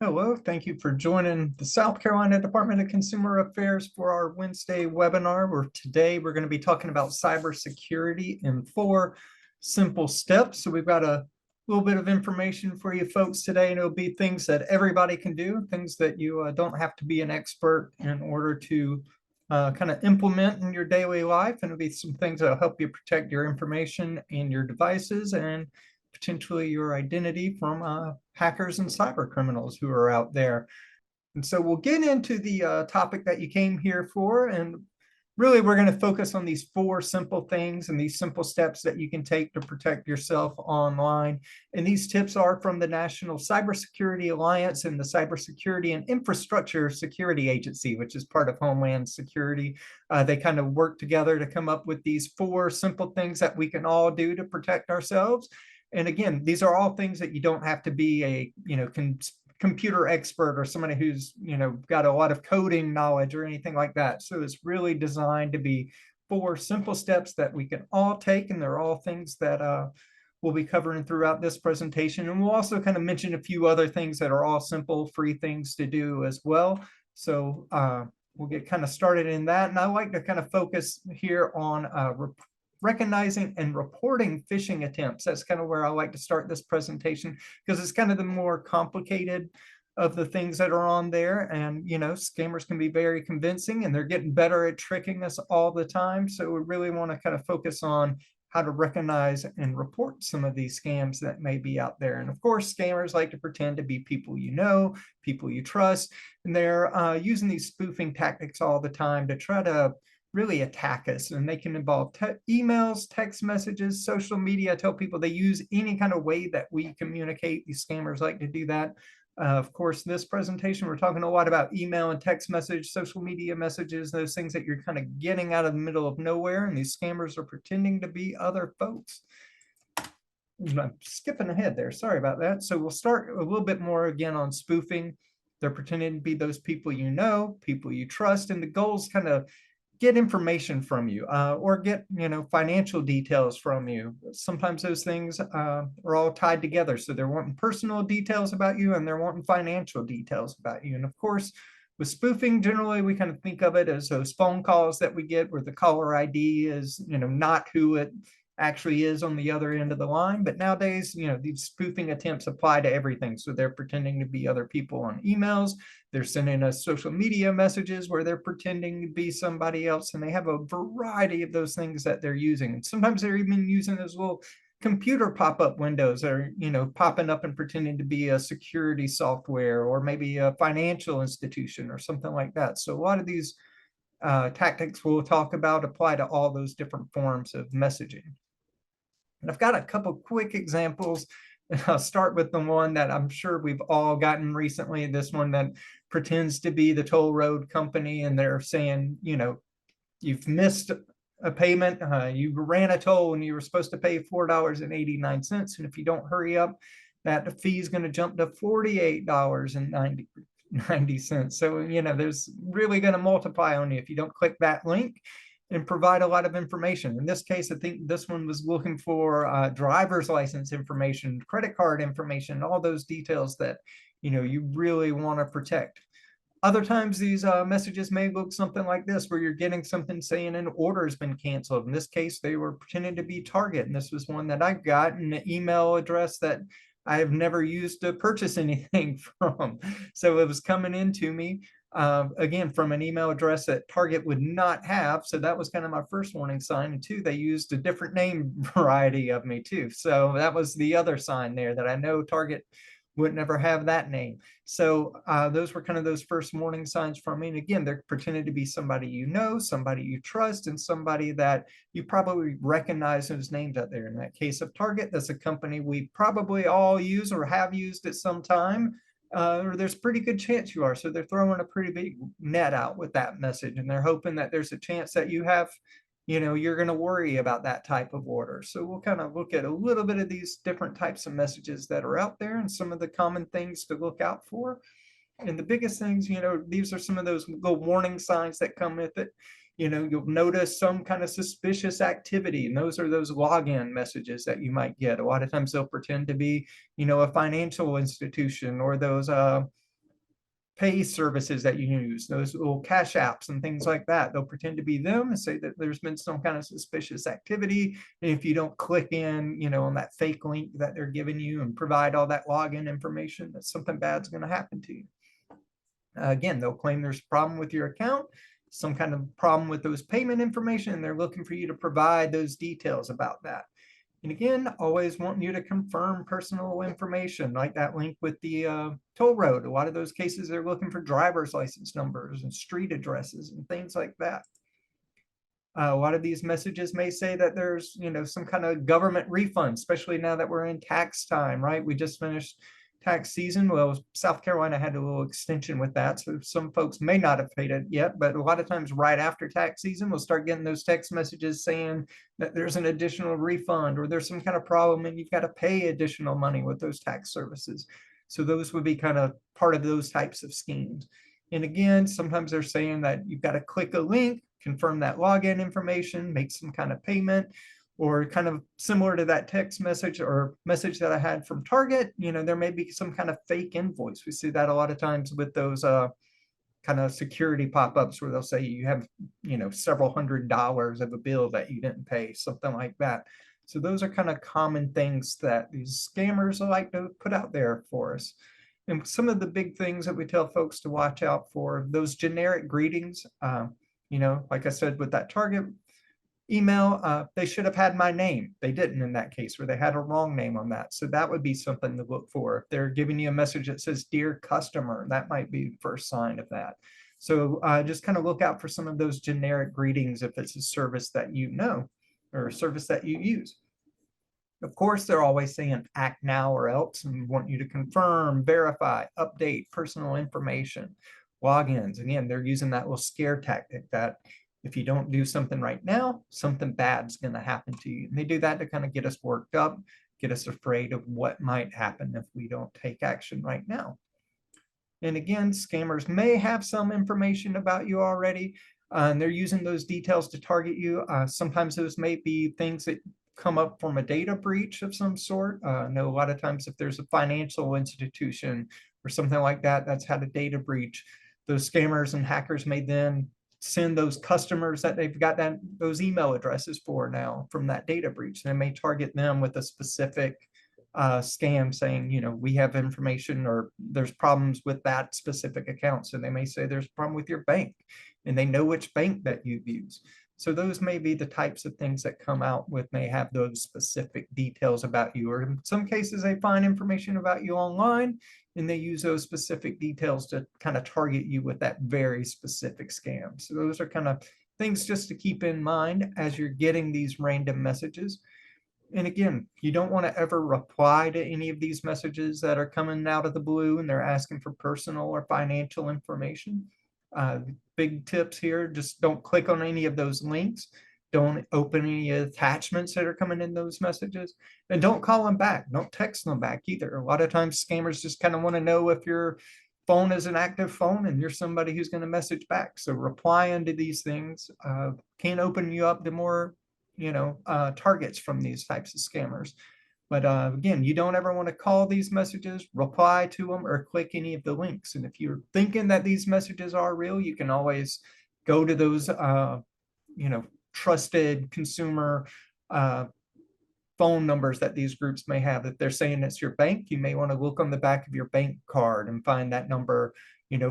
Hello, thank you for joining the South Carolina Department of Consumer Affairs for our Wednesday webinar, where today we're going to be talking about cybersecurity in 4 simple steps. So we've got a little bit of information for you folks today, and it'll be things that everybody can do, things that you don't have to be an expert in order to kind of implement in your daily life. And it'll be some things that'll help you protect your information and your devices and potentially your identity from hackers and cyber criminals who are out there. And so we'll get into the topic that you came here for. And really, we're going to focus on these 4 simple things and these simple steps that you can take to protect yourself online. And these tips are from the National Cybersecurity Alliance and the Cybersecurity and Infrastructure Security Agency, which is part of Homeland Security. They kind of work together to come up with these 4 simple things that we can all do to protect ourselves. And again, these are all things that you don't have to be a, computer expert or somebody who's, got a lot of coding knowledge or anything like that. So it's really designed to be 4 simple steps that we can all take. And they're all things that we'll be covering throughout this presentation. And we'll also kind of mention a few other things that are all simple, free things to do as well. So we'll get kind of started in that. And I like to kind of focus here on recognizing and reporting phishing attempts. That's kind of where I like to start this presentation, because it's kind of the more complicated of the things that are on there. And, scammers can be very convincing, and they're getting better at tricking us all the time. So we really want to kind of focus on how to recognize and report some of these scams that may be out there. And of course, scammers like to pretend to be people you know, people you trust, and they're using these spoofing tactics all the time to try to really attack us. And they can involve emails, text messages, social media. Tell people they use any kind of way that we communicate. These scammers like to do that. Of course, this presentation, we're talking a lot about email and text message, social media messages, those things that you're kind of getting out of the middle of nowhere. And these scammers are pretending to be other folks. I'm skipping ahead there. Sorry about that. So we'll start a little bit more again on spoofing. They're pretending to be those people you know, people you trust. And the goal is kind of get information from you or get, financial details from you. Sometimes those things are all tied together. So they're wanting personal details about you and they're wanting financial details about you. And of course, with spoofing, generally, we kind of think of it as those phone calls that we get where the caller ID is, not who it actually is on the other end of the line. But nowadays, these spoofing attempts apply to everything. So they're pretending to be other people on emails. They're sending us social media messages where they're pretending to be somebody else. And they have a variety of those things that they're using. And sometimes they're even using those little computer pop-up windows that are, popping up and pretending to be a security software or maybe a financial institution or something like that. So a lot of these tactics we'll talk about apply to all those different forms of messaging. And I've got a couple quick examples. I'll start with the one that I'm sure we've all gotten recently, this one that pretends to be the toll road company, and they're saying, you've missed a payment, you ran a toll and you were supposed to pay $4.89. And if you don't hurry up, that fee is going to jump to $48.90. So, there's really going to multiply on you if you don't click that link and provide a lot of information. In this case, I think this one was looking for driver's license information, credit card information, all those details that, you really want to protect. Other times, these messages may look something like this, where you're getting something saying an order has been canceled. In this case, they were pretending to be Target. And this was one that I got, an email address that I have never used to purchase anything from. So it was coming into me, again, from an email address that Target would not have. So that was kind of my first warning sign. And 2, they used a different name variety of me too. So that was the other sign there that I know Target would never have that name. So those were kind of those first warning signs from me. And again, they're pretending to be somebody you know, somebody you trust, and somebody that you probably recognize those names out there. In that case of Target, that's a company we probably all use or have used at some time. Or there's a pretty good chance you are. So they're throwing a pretty big net out with that message. And they're hoping that there's a chance that you have, you're going to worry about that type of order. So we'll kind of look at a little bit of these different types of messages that are out there and some of the common things to look out for. And the biggest things, these are some of those little warning signs that come with it. You'll notice some kind of suspicious activity, and those are those login messages that you might get. A lot of times they'll pretend to be, a financial institution, or those pay services that you use, those little cash apps and things like that. They'll pretend to be them and say that there's been some kind of suspicious activity. And if you don't click in, on that fake link that they're giving you and provide all that login information, that something bad's going to happen to you. Again, they'll claim there's a problem with your account, some kind of problem with those payment information, and they're looking for you to provide those details about that. And again, always wanting you to confirm personal information, like that link with the toll road. A lot of those cases, they're looking for driver's license numbers and street addresses and things like that. A lot of these messages may say that there's, some kind of government refund, especially now that we're in tax time, right? We just finished tax season. Well, South Carolina had a little extension with that, so some folks may not have paid it yet, but a lot of times right after tax season, we'll start getting those text messages saying that there's an additional refund or there's some kind of problem and you've got to pay additional money with those tax services. So those would be kind of part of those types of schemes. And again, sometimes they're saying that you've got to click a link, confirm that login information, make some kind of payment, or kind of similar to that text message or message that I had from Target, there may be some kind of fake invoice. We see that a lot of times with those kind of security pop-ups where they'll say you have, several $100s of a bill that you didn't pay, something like that. So those are kind of common things that these scammers like to put out there for us. And some of the big things that we tell folks to watch out for, those generic greetings, like I said, with that Target email, they should have had my name. They didn't in that case, where they had a wrong name on that. So that would be something to look for. If they're giving you a message that says, "Dear customer," that might be the first sign of that. So just kind of look out for some of those generic greetings if it's a service that you know or a service that you use. Of course, they're always saying act now or else and want you to confirm, verify, update personal information, logins. Again, they're using that little scare tactic that if you don't do something right now, something bad's going to happen to you. And they do that to kind of get us worked up, get us afraid of what might happen if we don't take action right now. And again, scammers may have some information about you already, and they're using those details to target you. Sometimes those may be things that come up from a data breach of some sort. I know a lot of times if there's a financial institution or something like that that's had a data breach, those scammers and hackers may then send those customers that they've got those email addresses for now from that data breach. They may target them with a specific scam saying, we have information or there's problems with that specific account. So they may say there's a problem with your bank and they know which bank that you've used. So those may be the types of things that come out with may have those specific details about you. Or in some cases, they find information about you online and they use those specific details to kind of target you with that very specific scam. So those are kind of things just to keep in mind as you're getting these random messages. And again, you don't want to ever reply to any of these messages that are coming out of the blue and they're asking for personal or financial information. Big tips here, just don't click on any of those links. Don't open any attachments that are coming in those messages. And don't call them back. Don't text them back either. A lot of times scammers just kind of want to know if your phone is an active phone and you're somebody who's going to message back. So replying to these things can open you up to more targets from these types of scammers. But again, you don't ever want to call these messages, reply to them, or click any of the links. And if you're thinking that these messages are real, you can always go to those, trusted consumer phone numbers that these groups may have. If they're saying it's your bank, you may want to look on the back of your bank card and find that number,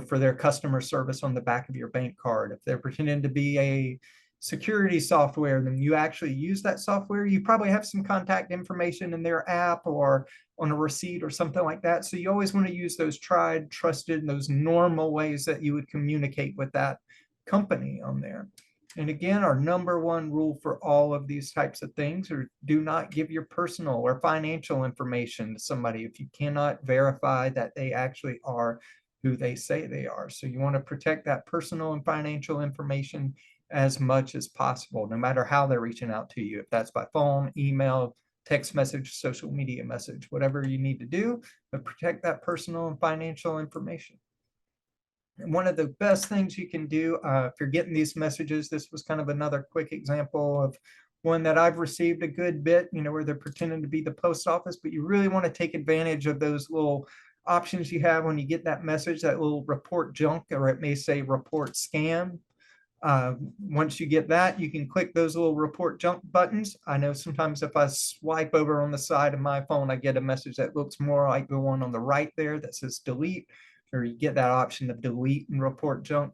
for their customer service on the back of your bank card. If they're pretending to be a security software, then you actually use that software. You probably have some contact information in their app or on a receipt or something like that. So you always want to use those tried, trusted, those normal ways that you would communicate with that company on there. And again, our number one rule for all of these types of things are do not give your personal or financial information to somebody if you cannot verify that they actually are who they say they are. So you want to protect that personal and financial information as much as possible, no matter how they're reaching out to you. If that's by phone, email, text message, social media message, whatever you need to do, but protect that personal and financial information. And one of the best things you can do if you're getting these messages, this was kind of another quick example of one that I've received a good bit, where they're pretending to be the post office, but you really want to take advantage of those little options you have when you get that message that will report junk, or it may say report scam. Once you get that, you can click those little report junk buttons. I know sometimes if I swipe over on the side of my phone, I get a message that looks more like the one on the right there that says delete, or you get that option of delete and report junk.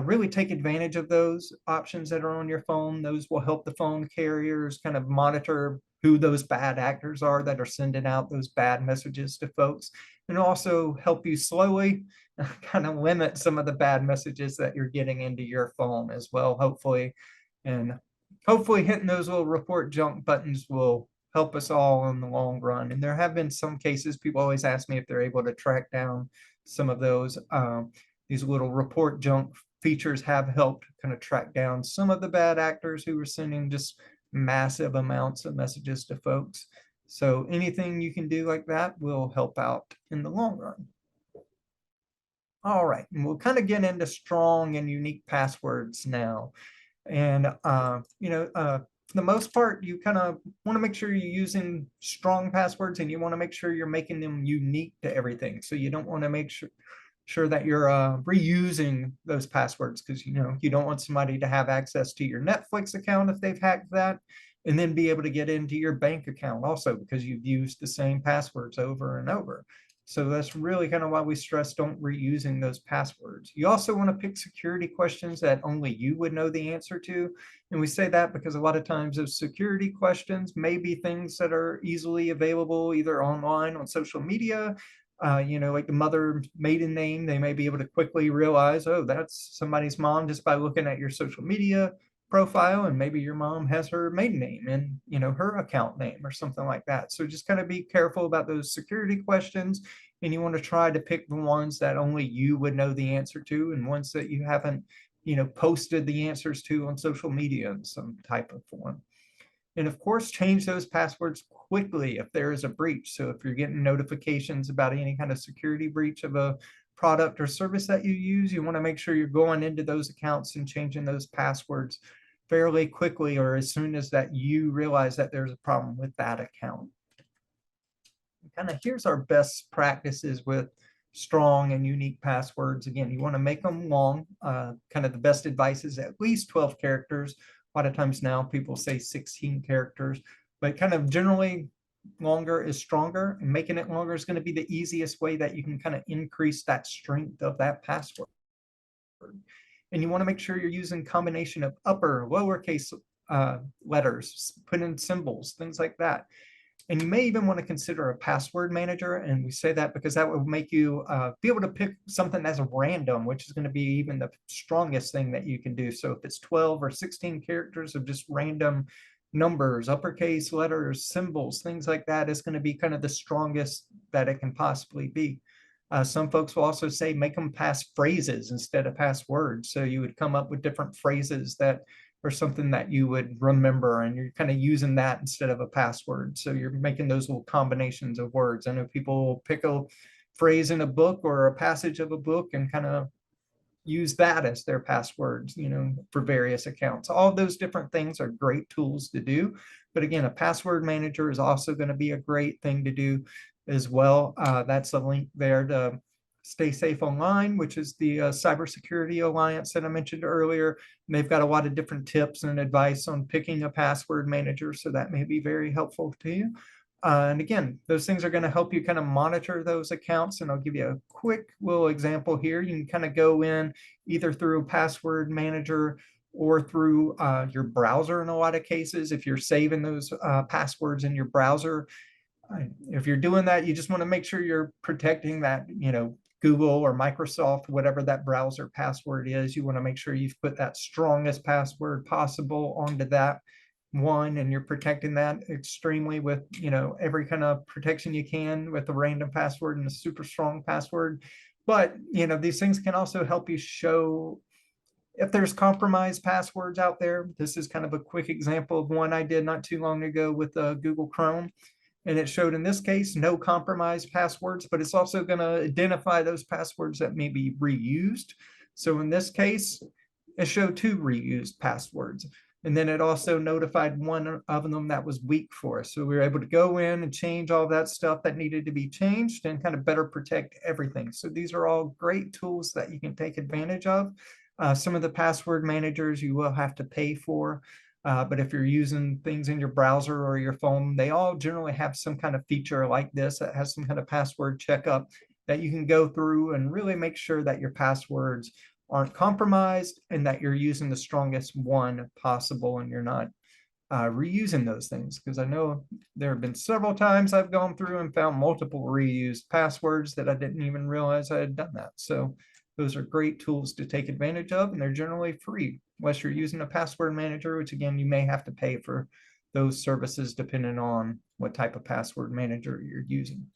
Really take advantage of those options that are on your phone. Those will help the phone carriers kind of monitor who those bad actors are that are sending out those bad messages to folks, and also help you slowly kind of limit some of the bad messages that you're getting into your phone as well, hopefully. And hopefully hitting those little report junk buttons will help us all in the long run. And there have been some cases, people always ask me if they're able to track down some of those. These little report junk features have helped kind of track down some of the bad actors who were sending just massive amounts of messages to folks. So anything you can do like that will help out in the long run. All right, and we'll kind of get into strong and unique passwords now. And, for the most part, you kind of want to make sure you're using strong passwords, and you want to make sure you're making them unique to everything. So you don't want to make sure that you're reusing those passwords, because you don't want somebody to have access to your Netflix account if they've hacked that, and then be able to get into your bank account also because you've used the same passwords over and over. So that's really kind of why we stress don't reusing those passwords. You also want to pick security questions that only you would know the answer to. And we say that because a lot of times those security questions may be things that are easily available either online on social media, like the mother maiden name. They may be able to quickly realize, oh, that's somebody's mom just by looking at your social media profile, and maybe your mom has her maiden name and her account name or something like that. So just kind of be careful about those security questions, and you want to try to pick the ones that only you would know the answer to, and ones that you haven't posted the answers to on social media in some type of form. And of course, change those passwords quickly if there is a breach. So if you're getting notifications about any kind of security breach of a product or service that you use, you want to make sure you're going into those accounts and changing those passwords fairly quickly, or as soon as that you realize that there's a problem with that account. Kind of here's our best practices with strong and unique passwords. Again, you want to make them long. Kind of the best advice is at least 12 characters. A lot of times now people say 16 characters, but kind of generally longer is stronger, and making it longer is going to be the easiest way that you can kind of increase that strength of that password. And you want to make sure you're using combination of upper, lowercase letters, put in symbols, things like that. And you may even want to consider a password manager. And we say that because that will make you be able to pick something as a random, which is going to be even the strongest thing that you can do. So if it's 12 or 16 characters of just random numbers, uppercase letters, symbols, things like that, is going to be kind of the strongest that it can possibly be. Some folks will also say make them pass phrases instead of passwords. So you would come up with different phrases that or something that you would remember, and you're kind of using that instead of a password. So you're making those little combinations of words. I know people will pick a phrase in a book or a passage of a book and kind of use that as their passwords, for various accounts. All of those different things are great tools to do. But again, a password manager is also going to be a great thing to do as well. That's a link there to Stay Safe Online, which is the Cybersecurity Alliance that I mentioned earlier. And they've got a lot of different tips and advice on picking a password manager, so that may be very helpful to you. And again, those things are going to help you kind of monitor those accounts. And I'll give you a quick little example here. You can kind of go in either through a password manager or through your browser in a lot of cases. If you're saving those passwords in your browser, if you're doing that, you just want to make sure you're protecting that, Google or Microsoft, whatever that browser password is. You want to make sure you've put that strongest password possible onto that one, and you're protecting that extremely with every kind of protection you can with a random password and a super strong password. But these things can also help you show if there's compromised passwords out there. This is kind of a quick example of one I did not too long ago with Google Chrome. And it showed in this case no compromised passwords, but it's also going to identify those passwords that may be reused. So in this case, it showed 2 reused passwords. And then it also notified one of them that was weak for us. So we were able to go in and change all that stuff that needed to be changed and kind of better protect everything. So these are all great tools that you can take advantage of. Some of the password managers you will have to pay for. But if you're using things in your browser or your phone, they all generally have some kind of feature like this that has some kind of password checkup that you can go through and really make sure that your passwords aren't compromised and that you're using the strongest one possible and you're not reusing those things. Because I know there have been several times I've gone through and found multiple reused passwords that I didn't even realize I had done that. So those are great tools to take advantage of, and they're generally free, unless you're using a password manager, which again, you may have to pay for those services depending on what type of password manager you're using.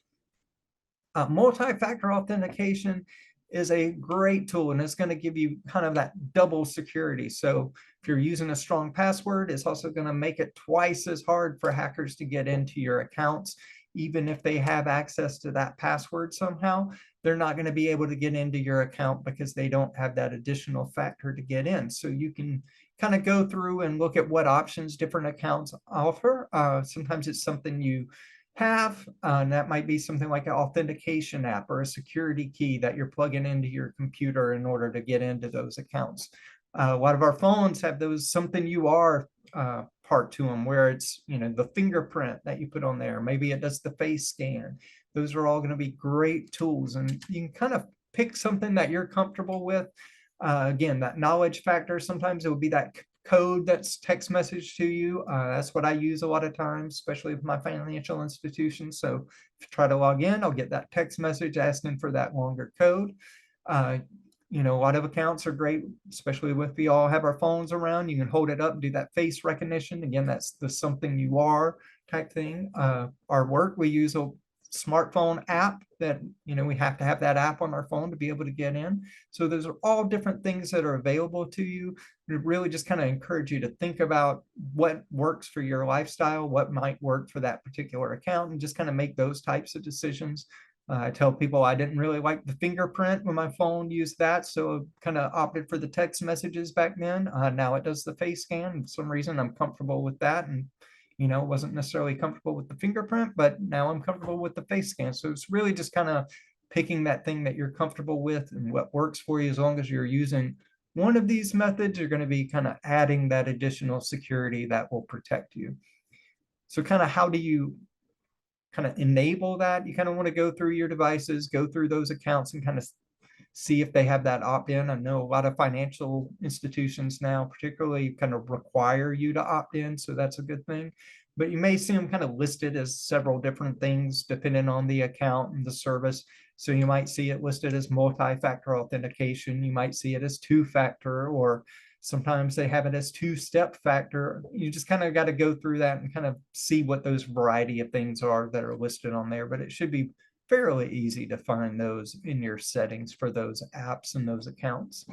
Multi-factor authentication is a great tool, and it's going to give you kind of that double security. So if you're using a strong password, it's also going to make it twice as hard for hackers to get into your accounts. Even if they have access to that password somehow, they're not going to be able to get into your account because they don't have that additional factor to get in. So you can kind of go through and look at what options different accounts offer. Sometimes it's something you have, and that might be something like an authentication app or a security key that you're plugging into your computer in order to get into those accounts. A lot of our phones have those something you are part to them, where it's, you know, the fingerprint that you put on there. Maybe it does the face scan. Those are all going to be great tools, and you can kind of pick something that you're comfortable with. Again, that knowledge factor, sometimes it would be that code that's text message to you. That's what I use a lot of times, especially with my financial institution. So if I try to log in, I'll get that text message asking for that longer code. You know, a lot of accounts are great, especially if we all have our phones around. You can hold it up and do that face recognition. Again, that's the something you are type thing. Our work, we use a smartphone app that, you know, we have to have that app on our phone to be able to get in. So those are all different things that are available to you. It really just kind of encourage you to think about what works for your lifestyle, what might work for that particular account, and just kind of make those types of decisions. I tell people I didn't really like the fingerprint when my phone used that, so I kind of opted for the text messages back then. Now it does the face scan. For some reason, I'm comfortable with that, and you know, wasn't necessarily comfortable with the fingerprint, but now I'm comfortable with the face scan. So it's really just kind of picking that thing that you're comfortable with and what works for you. As long as you're using one of these methods, you're going to be kind of adding that additional security that will protect you. So kind of how do you kind of enable that? You kind of want to go through your devices, go through those accounts and kind of see if they have that opt-in. I know a lot of financial institutions now particularly kind of require you to opt in, so that's a good thing. But you may see them kind of listed as several different things depending on the account and the service. So you might see it listed as multi-factor authentication. You might see it as two-factor, or sometimes they have it as two-step factor. You just kind of got to go through that and kind of see what those variety of things are that are listed on there. But it should be fairly easy to find those in your settings for those apps and those accounts.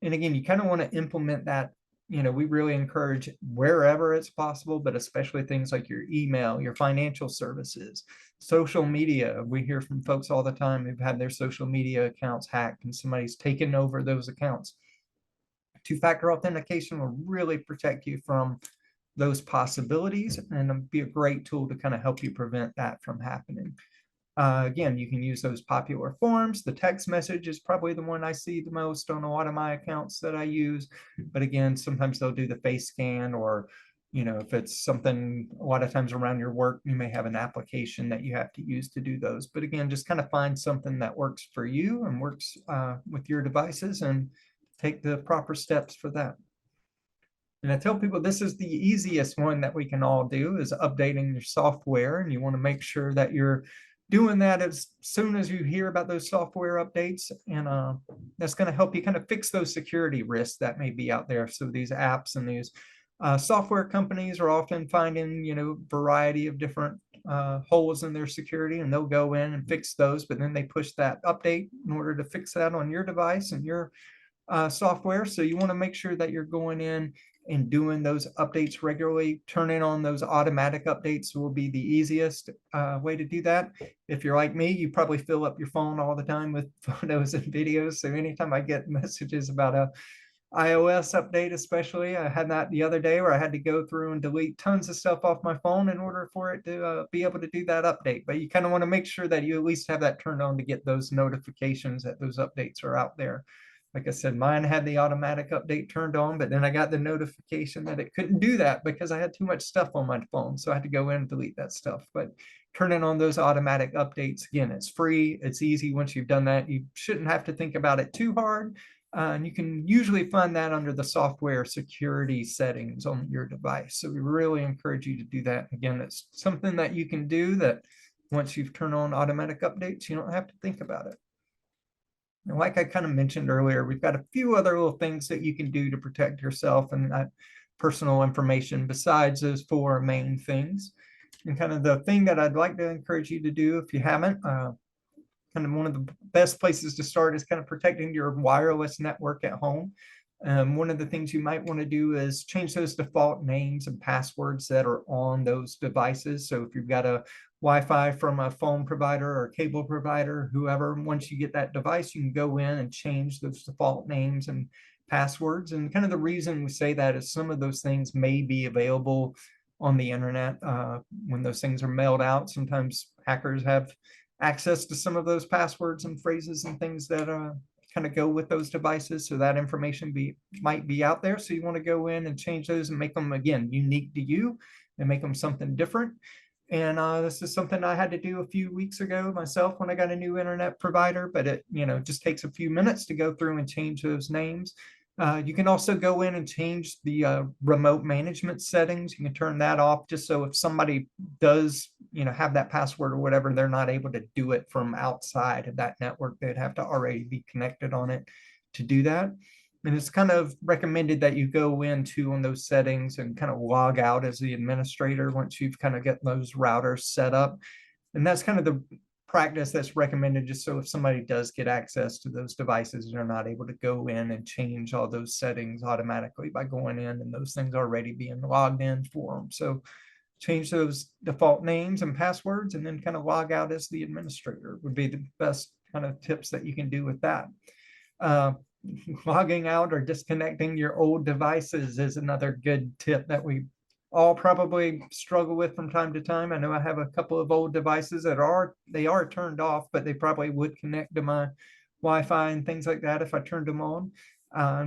And again, you kind of want to implement that. You know, we really encourage wherever it's possible, but especially things like your email, your financial services, social media. We hear from folks all the time who've had their social media accounts hacked and somebody's taken over those accounts. Two-factor authentication will really protect you from those possibilities and be a great tool to kind of help you prevent that from happening. Again, you can use those popular forms. The text message is probably the one I see the most on a lot of my accounts that I use. But again, sometimes they'll do the face scan, or, you know, if it's something a lot of times around your work, you may have an application that you have to use to do those. But again, just kind of find something that works for you and works with your devices and take the proper steps for that. And I tell people this is the easiest one that we can all do, is updating your software. And you want to make sure that you're doing that as soon as you hear about those software updates. And that's going to help you kind of fix those security risks that may be out there. So these apps and these software companies are often finding, you know, variety of different holes in their security, and they'll go in and fix those. But then they push that update in order to fix that on your device and your software. So you want to make sure that you're going in and doing those updates regularly. Turning on those automatic updates will be the easiest way to do that. If you're like me, you probably fill up your phone all the time with photos and videos. So anytime I get messages about a iOS update, especially. I had that the other day where I had to go through and delete tons of stuff off my phone in order for it to be able to do that update. But you kind of want to make sure that you at least have that turned on to get those notifications that those updates are out there. Like I said, mine had the automatic update turned on, but then I got the notification that it couldn't do that because I had too much stuff on my phone. So I had to go in and delete that stuff. But turning on those automatic updates, again, it's free. It's easy. Once you've done that, you shouldn't have to think about it too hard. And you can usually find that under the software security settings on your device. So we really encourage you to do that. Again, it's something that you can do that once you've turned on automatic updates, you don't have to think about it. And like I kind of mentioned earlier, we've got a few other little things that you can do to protect yourself and that personal information besides those four main things. And kind of the thing that I'd like to encourage you to do if you haven't, kind of one of the best places to start is kind of protecting your wireless network at home. One of the things you might want to do is change those default names and passwords that are on those devices. So if you've got a Wi-Fi from a phone provider or cable provider, whoever, once you get that device, you can go in and change those default names and passwords. And kind of the reason we say that is some of those things may be available on the internet when those things are mailed out. Sometimes hackers have access to some of those passwords and phrases and things that kind of go with those devices. So that information might be out there. So you want to go in and change those and make them, again, unique to you and make them something different. And this is something I had to do a few weeks ago myself when I got a new internet provider, but it, just takes a few minutes to go through and change those names. You can also go in and change the remote management settings. You can turn that off just so if somebody does, have that password or whatever, they're not able to do it from outside of that network. They'd have to already be connected on it to do that. And it's kind of recommended that you go into on those settings and kind of log out as the administrator once you've kind of got those routers set up. And that's kind of the practice that's recommended, just so if somebody does get access to those devices, they're not able to go in and change all those settings automatically by going in and those things already being logged in for them. So change those default names and passwords and then kind of log out as the administrator would be the best kind of tips that you can do with that. Logging out or disconnecting your old devices is another good tip that we all probably struggle with from time to time. I know I have a couple of old devices that are turned off, but they probably would connect to my Wi-Fi and things like that if I turned them on.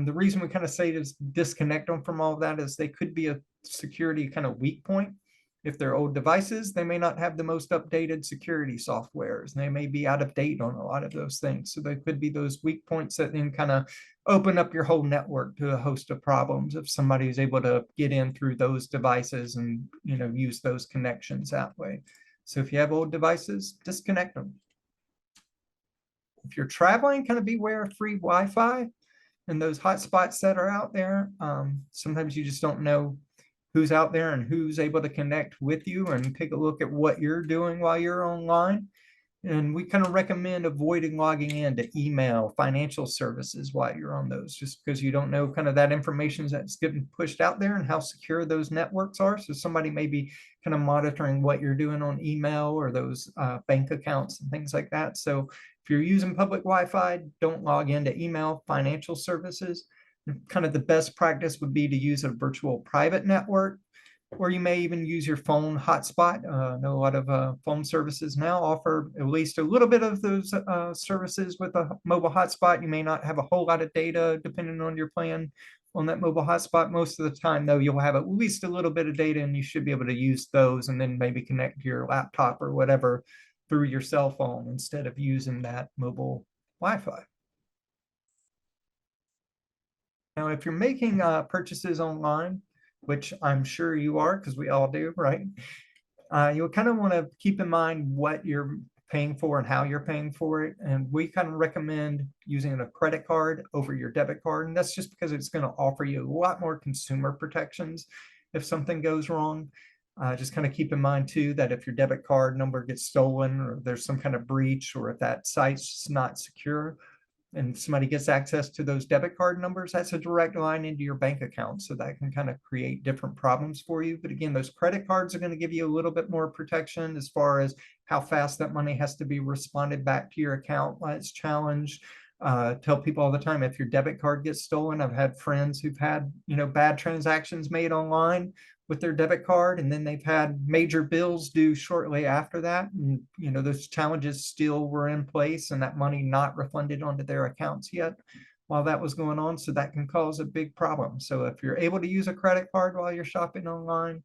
The reason we kind of say to disconnect them from all of that is they could be a security kind of weak point. If they're old devices, they may not have the most updated security softwares. They may be out of date on a lot of those things. So there could be those weak points that then kind of open up your whole network to a host of problems if somebody is able to get in through those devices and use those connections that way. So if you have old devices, disconnect them. If you're traveling, kind of beware of free Wi-Fi and those hotspots that are out there. Sometimes you just don't know who's out there and who's able to connect with you, and take a look at what you're doing while you're online. And we kind of recommend avoiding logging into email, financial services while you're on those, just because you don't know kind of that information that's getting pushed out there and how secure those networks are. So somebody may be kind of monitoring what you're doing on email or those bank accounts and things like that. So if you're using public Wi-Fi, don't log into email, financial services. Kind of the best practice would be to use a virtual private network, or you may even use your phone hotspot. I know a lot of phone services now offer at least a little bit of those services with a mobile hotspot. You may not have a whole lot of data depending on your plan on that mobile hotspot. Most of the time, though, you'll have at least a little bit of data, and you should be able to use those and then maybe connect to your laptop or whatever through your cell phone instead of using that mobile Wi-Fi. Now, if you're making purchases online, which I'm sure you are because we all do, right? You'll kind of want to keep in mind what you're paying for and how you're paying for it. And we kind of recommend using a credit card over your debit card. And that's just because it's going to offer you a lot more consumer protections if something goes wrong. Just kind of keep in mind too that if your debit card number gets stolen or there's some kind of breach, or if that site's not secure, and somebody gets access to those debit card numbers, that's a direct line into your bank account. So that can kind of create different problems for you. But again, those credit cards are going to give you a little bit more protection as far as how fast that money has to be responded back to your account when it's challenged. Tell people all the time, if your debit card gets stolen, I've had friends who've had, bad transactions made online with their debit card, and then they've had major bills due shortly after that. And, those challenges still were in place and that money not refunded onto their accounts yet while that was going on. So that can cause a big problem. So if you're able to use a credit card while you're shopping online,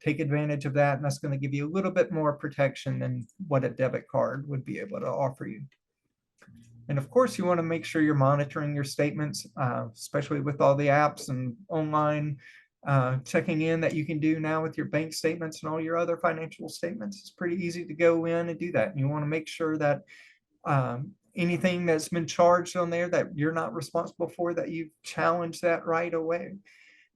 take advantage of that. And that's going to give you a little bit more protection than what a debit card would be able to offer you. And of course, you want to make sure you're monitoring your statements, especially with all the apps and online checking in that you can do now with your bank statements and all your other financial statements. It's pretty easy to go in and do that. And you want to make sure that anything that's been charged on there that you're not responsible for, that you've challenged that right away.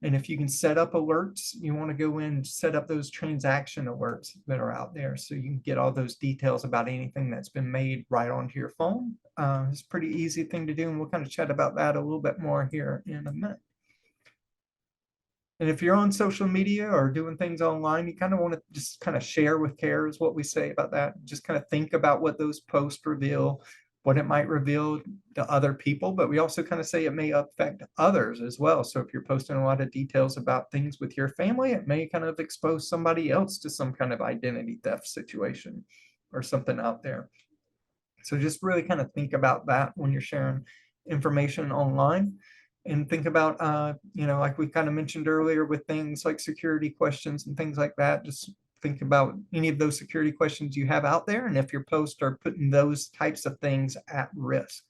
And if you can set up alerts, you want to go in and set up those transaction alerts that are out there so you can get all those details about anything that's been made right onto your phone. It's a pretty easy thing to do, and we'll kind of chat about that a little bit more here in a minute. And if you're on social media or doing things online, you kind of want to just kind of share with care is what we say about that. Just kind of think about what those posts reveal, what it might reveal to other people, but we also kind of say it may affect others as well. So if you're posting a lot of details about things with your family, it may kind of expose somebody else to some kind of identity theft situation or something out there. So just really kind of think about that when you're sharing information online. And think about, like we kind of mentioned earlier with things like security questions and things like that. Just think about any of those security questions you have out there, and if your posts are putting those types of things at risk.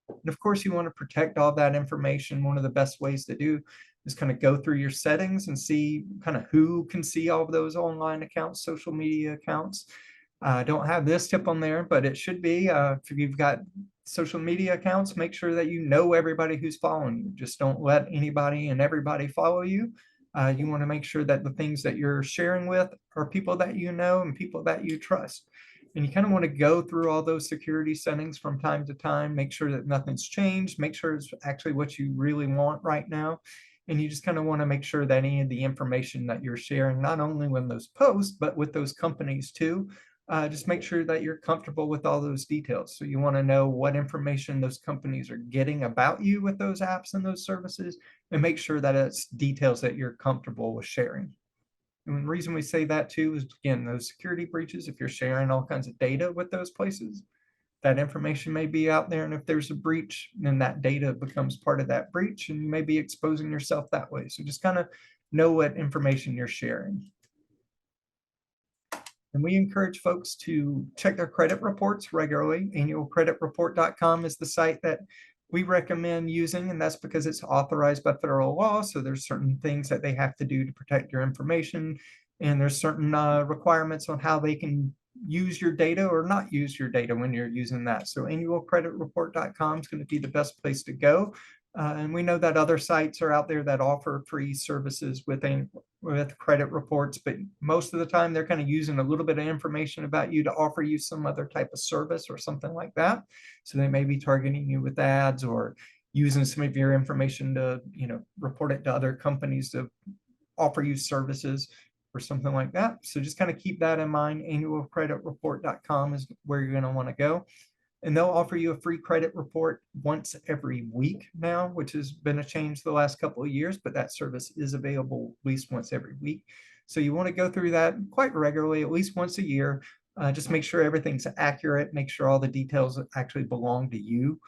And of course, you want to protect all that information. One of the best ways to do is kind of go through your settings and see kind of who can see all of those online accounts, social media accounts. I don't have this tip on there, but it should be. If you've got social media accounts, make sure that you know everybody who's following you. Just don't let anybody and everybody follow you. You want to make sure that the things that you're sharing with are people that you know and people that you trust. And you kind of want to go through all those security settings from time to time, make sure that nothing's changed, make sure it's actually what you really want right now. And you just kind of want to make sure that any of the information that you're sharing, not only with those posts, but with those companies too, just make sure that you're comfortable with all those details. So you want to know what information those companies are getting about you with those apps and those services, and make sure that it's details that you're comfortable with sharing. And the reason we say that too is, again, those security breaches, if you're sharing all kinds of data with those places, that information may be out there. And if there's a breach, then that data becomes part of that breach, and you may be exposing yourself that way. So just kind of know what information you're sharing. And we encourage folks to check their credit reports regularly. Annualcreditreport.com is the site that we recommend using, and that's because it's authorized by federal law. So there's certain things that they have to do to protect your information, and there's certain requirements on how they can use your data or not use your data when you're using that. So annualcreditreport.com is going to be the best place to go. And we know that other sites are out there that offer free services with credit reports, but most of the time they're kind of using a little bit of information about you to offer you some other type of service or something like that. So they may be targeting you with ads or using some of your information to, report it to other companies to offer you services or something like that. So just kind of keep that in mind. Annualcreditreport.com is where you're going to want to go. And they'll offer you a free credit report once every week now, which has been a change the last couple of years, but that service is available at least once every week. So you want to go through that quite regularly, at least once a year. Just make sure everything's accurate, make sure all the details actually belong to you.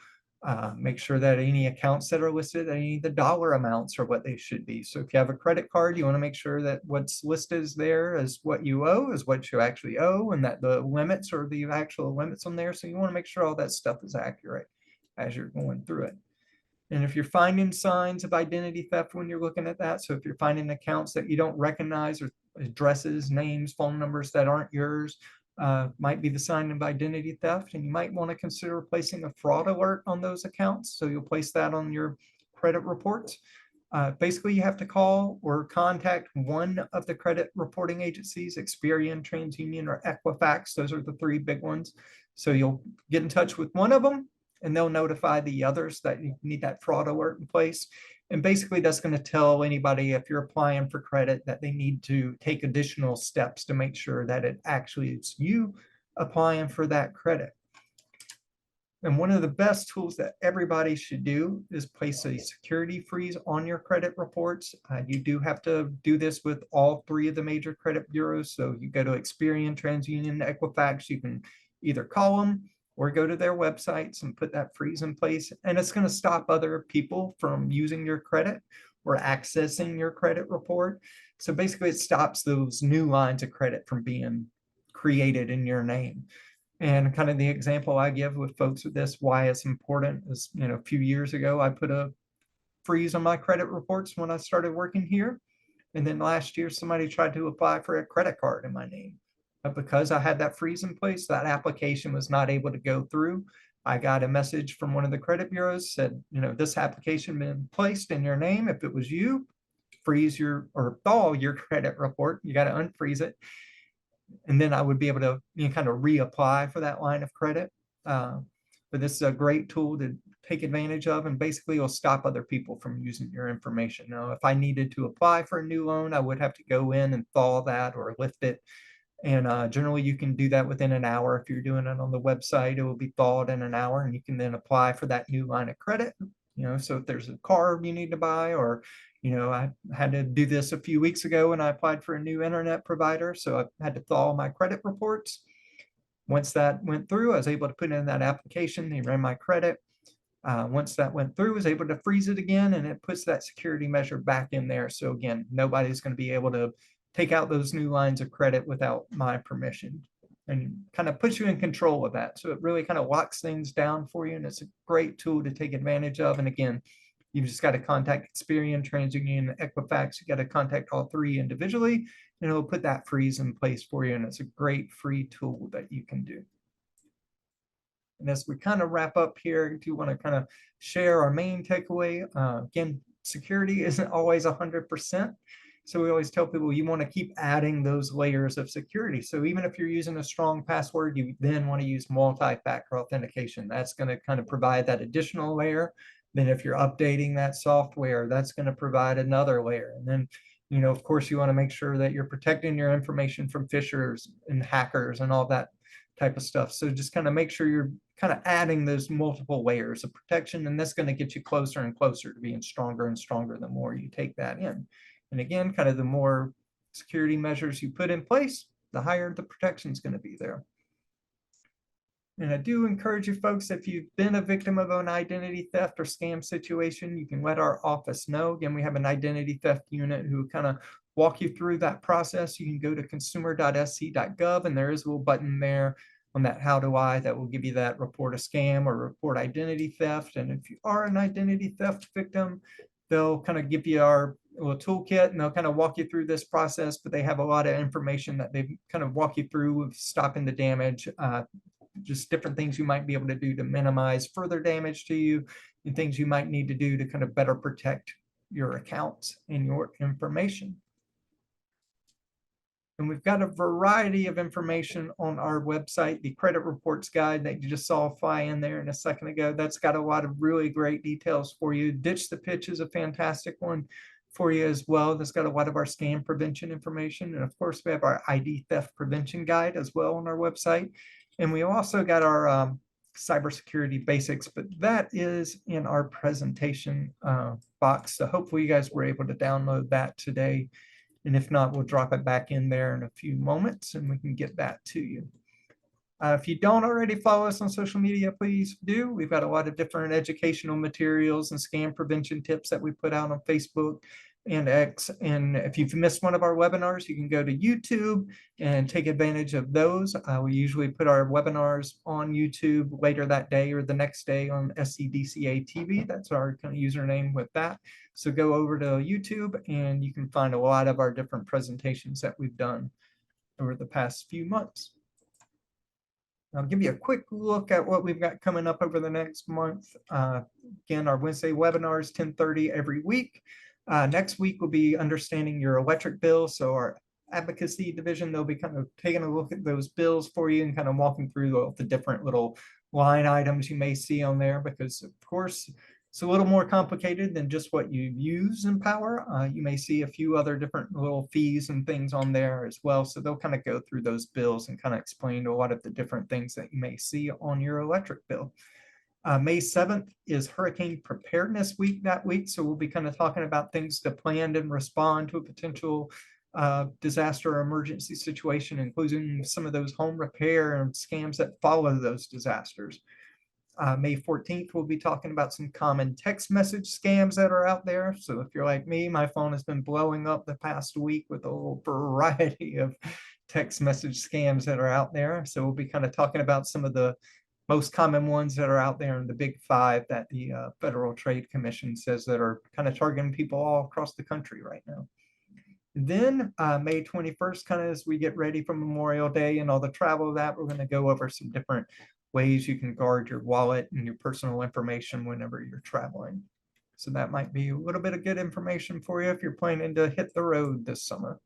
Make sure that any accounts that are listed, any of the dollar amounts are what they should be. So if you have a credit card, you want to make sure that what's listed is there as what you owe is what you actually owe, and that the limits are the actual limits on there. So you want to make sure all that stuff is accurate as you're going through it. And if you're finding signs of identity theft when you're looking at that, so if you're finding accounts that you don't recognize, or addresses, names, phone numbers that aren't yours, might be the sign of identity theft, and you might want to consider placing a fraud alert on those accounts. So you'll place that on your credit reports. Basically, you have to call or contact one of the credit reporting agencies, Experian, TransUnion, or Equifax. Those are the three big ones. So you'll get in touch with one of them, and they'll notify the others that you need that fraud alert in place. And basically, that's going to tell anybody, if you're applying for credit, that they need to take additional steps to make sure that it actually is you applying for that credit. And one of the best tools that everybody should do is place a security freeze on your credit reports. You do have to do this with all three of the major credit bureaus. So you go to Experian, TransUnion, Equifax, you can either call them or go to their websites and put that freeze in place. And it's going to stop other people from using your credit or accessing your credit report. So basically it stops those new lines of credit from being created in your name. And kind of the example I give with folks with this, why it's important is, a few years ago, I put a freeze on my credit reports when I started working here. And then last year, somebody tried to apply for a credit card in my name. But because I had that freeze in place, that application was not able to go through. I got a message from one of the credit bureaus said, this application been placed in your name. If it was you, freeze your or thaw your credit report. You got to unfreeze it. And then I would be able to kind of reapply for that line of credit. But this is a great tool to take advantage of, and basically will stop other people from using your information. Now, if I needed to apply for a new loan, I would have to go in and thaw that or lift it. And generally you can do that within an hour. If you're doing it on the website, it will be thawed in an hour, and you can then apply for that new line of credit. So if there's a car you need to buy, or I had to do this a few weeks ago when I applied for a new internet provider, so I had to thaw my credit reports. Once that went through, I was able to put in that application. They ran my credit. Once that went through, I was able to freeze it again, and it puts that security measure back in there. So again, nobody's going to be able to take out those new lines of credit without my permission, and kind of puts you in control of that. So it really kind of locks things down for you, and it's a great tool to take advantage of. And again, you've just got to contact Experian, TransUnion, Equifax. You got to contact all three individually, and it'll put that freeze in place for you. And it's a great free tool that you can do. And as we kind of wrap up here, I do want to kind of share our main takeaway. Again, security isn't always 100%. So we always tell people you want to keep adding those layers of security. So even if you're using a strong password, you then want to use multi-factor authentication. That's going to kind of provide that additional layer. Then if you're updating that software, that's going to provide another layer. And then, of course, you want to make sure that you're protecting your information from phishers and hackers and all that type of stuff. So just kind of make sure you're kind of adding those multiple layers of protection, and that's going to get you closer and closer to being stronger and stronger the more you take that in. And again, kind of the more security measures you put in place, the higher the protection is going to be there. And I do encourage you folks, if you've been a victim of an identity theft or scam situation, you can let our office know. Again, we have an identity theft unit who kind of walk you through that process. You can go to consumer.sc.gov, and there is a little button there on that how do I that will give you that report a scam or report identity theft. And if you are an identity theft victim, they'll kind of give you our little toolkit, and they'll kind of walk you through this process, but they have a lot of information that they kind of walk you through with stopping the damage, just different things you might be able to do to minimize further damage to you, and things you might need to do to kind of better protect your accounts and your information. And we've got a variety of information on our website. The credit reports guide that you just saw fly in there in a second ago, that's got a lot of really great details for you. Ditch the Pitch is a fantastic one for you as well. That's got a lot of our scam prevention information. And of course, we have our ID theft prevention guide as well on our website. And we also got our cybersecurity basics, but that is in our presentation box. So hopefully you guys were able to download that today. And if not, we'll drop it back in there in a few moments, and we can get that to you. If you don't already follow us on social media, please do. We've got a lot of different educational materials and scam prevention tips that we put out on Facebook and X. And if you've missed one of our webinars, you can go to YouTube and take advantage of those. We usually put our webinars on YouTube later that day or the next day on SCDCA TV. That's our kind of username with that. So go over to YouTube, and you can find a lot of our different presentations that we've done over the past few months. I'll give you a quick look at what we've got coming up over the next month. Again, our Wednesday webinars, 10:30 every week. Next week will be understanding your electric bill. So our advocacy division, they'll be kind of taking a look at those bills for you and kind of walking through the different little line items you may see on there, because of course, it's a little more complicated than just what you use in power. You may see a few other different little fees and things on there as well. So they'll kind of go through those bills and kind of explain a lot of the different things that you may see on your electric bill. May 7th is Hurricane Preparedness Week that week. So we'll be kind of talking about things to plan and respond to a potential disaster or emergency situation, including some of those home repair and scams that follow those disasters. May 14th, we'll be talking about some common text message scams that are out there. So if you're like me, my phone has been blowing up the past week with a whole variety of text message scams that are out there. So we'll be kind of talking about some of the most common ones that are out there in the big five that the Federal Trade Commission says that are kind of targeting people all across the country right now. Then May 21st, kind of as we get ready for Memorial Day and all the travel that, we're going to go over some different ways you can guard your wallet and your personal information whenever you're traveling. So that might be a little bit of good information for you if you're planning to hit the road this summer.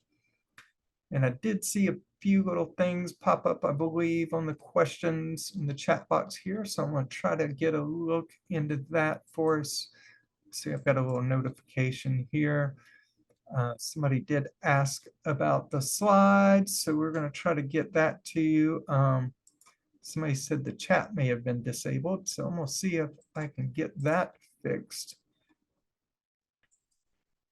And I did see a few little things pop up, I believe, on the questions in the chat box here. So I'm going to try to get a look into that for us. See, I've got a little notification here. Somebody did ask about the slides, so we're going to try to get that to you. Somebody said the chat may have been disabled, so I'm going to see if I can get that fixed.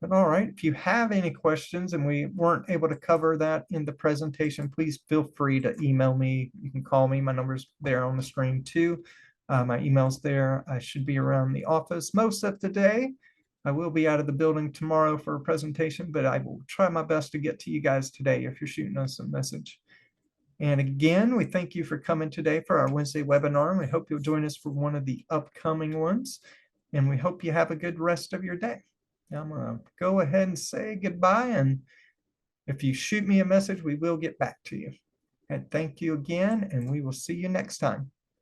But all right, if you have any questions and we weren't able to cover that in the presentation, please feel free to email me. You can call me. My number's there on the screen too. My email's there. I should be around the office most of the day. I will be out of the building tomorrow for a presentation, but I will try my best to get to you guys today if you're shooting us a message. And again, we thank you for coming today for our Wednesday webinar. And we hope you'll join us for one of the upcoming ones. And we hope you have a good rest of your day. Now I'm going to go ahead and say goodbye. And if you shoot me a message, we will get back to you. And thank you again, and we will see you next time.